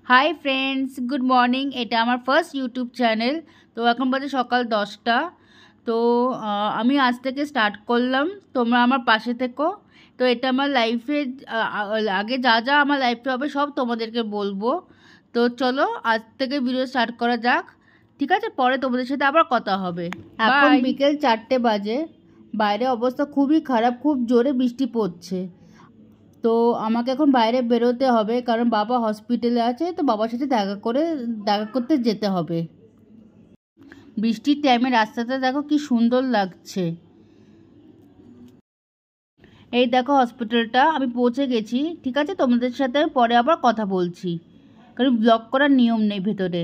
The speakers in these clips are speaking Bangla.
Hi friends, good morning. এটা আমার ফার্স্ট ইউটিউব চ্যানেল। তো এখন বাজে সকাল 10টা। তো আমি আজ থেকে স্টার্ট করলাম, তোমরা আমার পাশে থেকো। তো এটা আমার লাইফে আগে যা যা আমার লাইফে হবে সব তোমাদেরকে বলবো। তো চলো আজ থেকে ভিডিও স্টার্ট করা যাক, ঠিক আছে? পরে তোমাদের সাথে আবার কথা হবে। এখন বিকেল 4টে বাজে, বাইরে অবস্থা খুবই খারাপ, খুব জোরে বৃষ্টি পড়ছে। তো আমাকে এখন বাইরে বেরোতে হবে, কারণ বাবা হসপিটালে আছে। তো বাবার সাথে দেখা করতে যেতে হবে। বৃষ্টির টাইমে রাস্তাটা দেখো কি সুন্দর লাগছে। এই দেখো হসপিটালটা, আমি পৌঁছে গেছি, ঠিক আছে? তোমাদের সাথে পরে আবার কথা বলছি, কারণ ব্লগ করার নিয়ম নেই ভেতরে।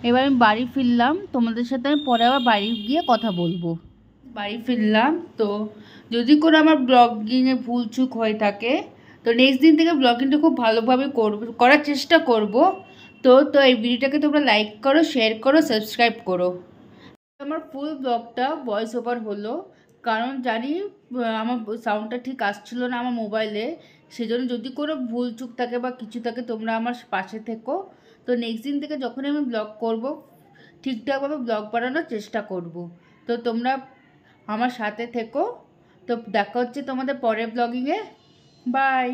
এবার আমি বাড়ি ফিরলাম, তোমাদের সাথে আমি পরে আবার বাড়ি গিয়ে কথা বলবো। বাড়ি ফিরলাম। তো যদি করে আমার ব্লগিংয়ে ভুলচুক হয়ে থাকে, তো নেক্সট দিন থেকে ব্লগিংটা খুব ভালোভাবে করার চেষ্টা করব। তো তো এই ভিডিওটাকে তোমরা লাইক করো, শেয়ার করো, সাবস্ক্রাইব করো। আমার ফুল ব্লগটা ভয়েস ওভার হলো, কারণ জানি আমার সাউন্ডটা ঠিক আসছিল না আমার মোবাইলে। সেজন্য যদি কোনো ভুলচুক থাকে বা কিছু থাকে, তোমরা আমার পাশে থেকো। তো নেক্সট দিন থেকে যখনই আমি ব্লগ করব, ঠিকঠাকভাবে ব্লগ বানানোর চেষ্টা করব। তো তোমরা আমার সাথে থেকো। তো দেখা হচ্ছে তোমাদের পরের ব্লগিংয়ে। বাই।